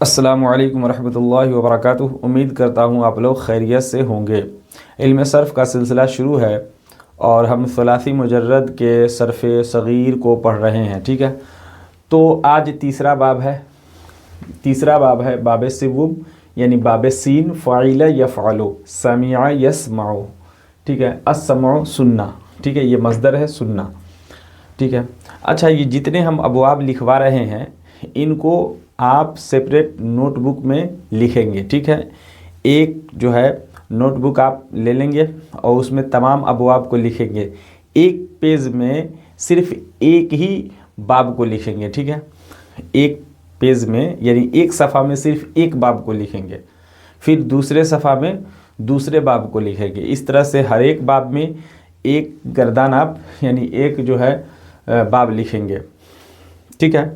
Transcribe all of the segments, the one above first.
السلام علیکم ورحمۃ اللہ وبرکاتہ۔ امید کرتا ہوں آپ لوگ خیریت سے ہوں گے۔ علم صرف کا سلسلہ شروع ہے اور ہم ثلاثی مجرد کے صرف صغیر کو پڑھ رہے ہیں، ٹھیک ہے۔ تو آج تیسرا باب ہے باب سوم، یعنی باب سین، فاعل یفعل، سمع یسمع، ٹھیک ہے۔ السمع سننا، ٹھیک ہے، یہ مصدر ہے سننا، ٹھیک ہے۔ اچھا، یہ جتنے ہم ابواب لکھوا رہے ہیں ان کو آپ سپریٹ نوٹ بک میں لکھیں گے، ٹھیک ہے۔ ایک جو ہے نوٹ بک آپ لے لیں گے اور اس میں تمام ابواب کو لکھیں گے۔ ایک پیج میں صرف ایک ہی باب کو لکھیں گے، ٹھیک ہے۔ ایک پیج میں یعنی ایک صفحہ میں صرف ایک باب کو لکھیں گے، پھر دوسرے صفحہ میں دوسرے باب کو لکھیں گے۔ اس طرح سے ہر ایک باب میں ایک گردان آپ یعنی ایک جو ہے باب لکھیں گے، ٹھیک ہے۔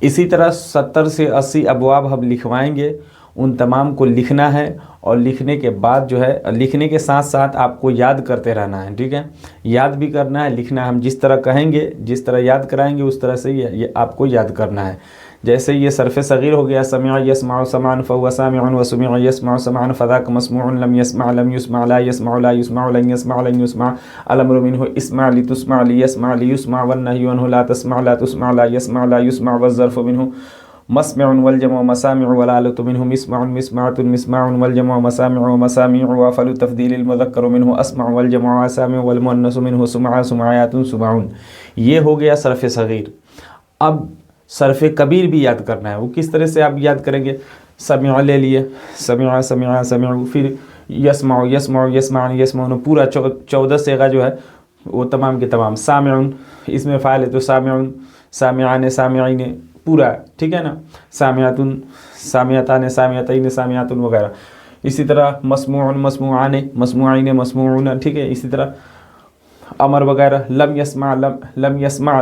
اسی طرح 70 سے 80 ابواب ہم لکھوائیں گے، ان تمام کو لکھنا ہے اور لکھنے کے بعد جو ہے لکھنے کے ساتھ ساتھ آپ کو یاد کرتے رہنا ہے، ٹھیک ہے۔ یاد بھی کرنا ہے، لکھنا ہے، ہم جس طرح کہیں گے، جس طرح یاد کرائیں گے اس طرح سے یہ آپ کو یاد کرنا ہے۔ جیسے یہ صرف صغیر ہو گیا، سمع یسمع سمعا فهو سامع وسمع يسمع سمعا فذاك مسموع، لم يسمع لم يسمع لا يسمع لا يسمع لن يسمع لن يسمع، الامر منه اسمع لتسمع ليسمع ليسمع، والنهي عنه لا تسمع لا تسمع لا يسمع لا يسمع، والظرف منه مسمع والجمع مسامع، والآلة منه مسمع مسمعة مسماع، والجمع مسامع ومسامع، وافل تفضيل المذكر منه اسمع، والجمع اسامع، والمؤنث منه سمع سمعات سمعون۔ یہ ہو گیا صرف صغیر۔ اب صرف کبیر بھی یاد کرنا ہے۔ وہ کس طرح سے آپ یاد کریں گے؟ سمع لے لیے، سمع سمع سمع، پھر یسمع یسمع یسمعن یسمعون، پورا 14 صیغہ جو ہے وہ تمام کے تمام۔ سامعون، اس میں فاعل ہے تو سامعون، سامعان سامعین، پورا، ٹھیک ہے نا۔ سامعتن سامعتان سامعتین سامعاتن وغیرہ۔ اسی طرح مسموعن مسموعان مسموعین مسموعون، ٹھیک ہے۔ اسی طرح امر وغیرہ۔ لم یسمع لم یسمع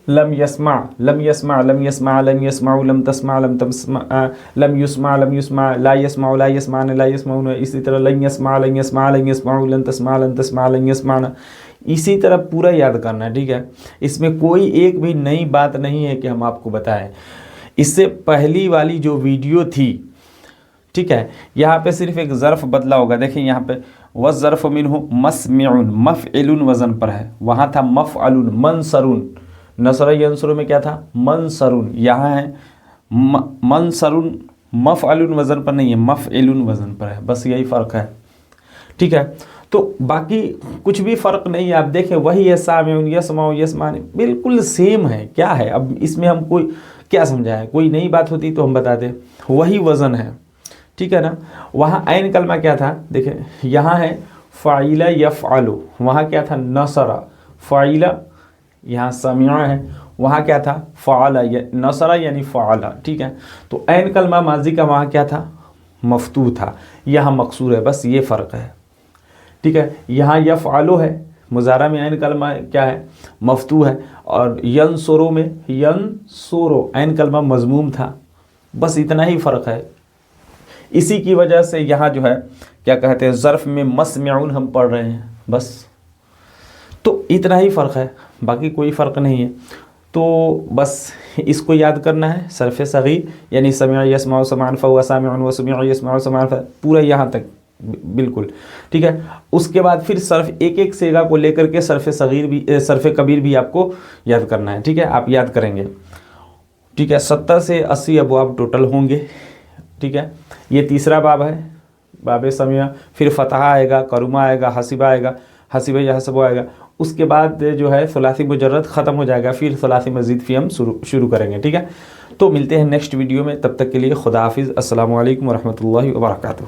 لم یسمع لم یسمع لم یسمع لم یسمع لم تسمع لم تسمع لم یسمع لم یسمع لا یسمع لا یسمعن لا یسمعون۔ اسی طرح لن یسمع لن یسمع لن یسمع لن تسمع لن تسمع لن یسمعن۔ اسی طرح پورا یاد کرنا ہے، ٹھیک ہے۔ اس میں کوئی ایک بھی نئی بات نہیں ہے کہ ہم آپ کو بتائیں۔ اس سے پہلی والی جو ویڈیو تھی، ٹھیک ہے، یہاں پہ صرف ایک ظرف بدلا ہوگا۔ دیکھیں یہاں پہ والظرف منہ مسمع مفعل وزن پر ہے، وہاں تھا مفعل منصر، نصر ینصر میں کیا تھا؟ منصر، یہاں ہے منصر مفعل وزن پر نہیں ہے، مفعل وزن پر ہے، بس یہی فرق ہے، ٹھیک ہے۔ تو باقی کچھ بھی فرق نہیں ہے، آپ دیکھیں وہی ہے، سامع یسمع یسمعان، بالکل سیم ہے۔ کیا ہے اب اس میں ہم کوئی کیا سمجھائیں؟ کوئی نئی بات ہوتی تو ہم بتاتے، وہی وزن ہے، ٹھیک ہے نا۔ وہاں عین کلمہ کیا تھا؟ دیکھیں یہاں ہے فاعل یفعل، وہاں کیا تھا؟ نصر فاعل، یہاں سمع ہے، وہاں کیا تھا؟ فعل، نصر یعنی فعل، ٹھیک ہے۔ تو عین کلمہ ماضی کا وہاں کیا تھا؟ مفتوح تھا، یہاں مکسور ہے، بس یہ فرق ہے، ٹھیک ہے۔ یہاں یفعل ہے، مضارع میں عین کلمہ کیا ہے؟ مفتوح ہے، اور ینصرو میں ینصرو عین کلمہ مضموم تھا، بس اتنا ہی فرق ہے۔ اسی کی وجہ سے یہاں جو ہے کیا کہتے ہیں، ظرف میں مسمعون ہم پڑھ رہے ہیں، بس تو اتنا ہی فرق ہے، باقی کوئی فرق نہیں ہے۔ تو بس اس کو یاد کرنا ہے، صرف صغیر یعنی سمع یسمع سمعا فهو سامع وسمع یسمع سمعا، پورا یہاں تک بالکل، ٹھیک ہے۔ اس کے بعد پھر صرف ایک ایک صیغہ کو لے کر کے صرف صغیر بھی صرف کبیر بھی آپ کو یاد کرنا ہے، ٹھیک ہے، آپ یاد کریں گے، ٹھیک ہے۔ 70 سے 80 ابواب ٹوٹل ہوں گے، ٹھیک ہے۔ یہ تیسرا باب ہے، باب سمع، پھر فتح آئے گا، کرمہ آئے گا، حسب آئے گا، حسب یا حسب آئے گا۔ اس کے بعد جو ہے ثلاثی مجرد ختم ہو جائے گا، پھر ثلاثی مزید فی ہم شروع کریں گے، ٹھیک ہے۔ تو ملتے ہیں نیکسٹ ویڈیو میں، تب تک کے لیے خدا حافظ، السلام علیکم ورحمۃ اللہ وبرکاتہ۔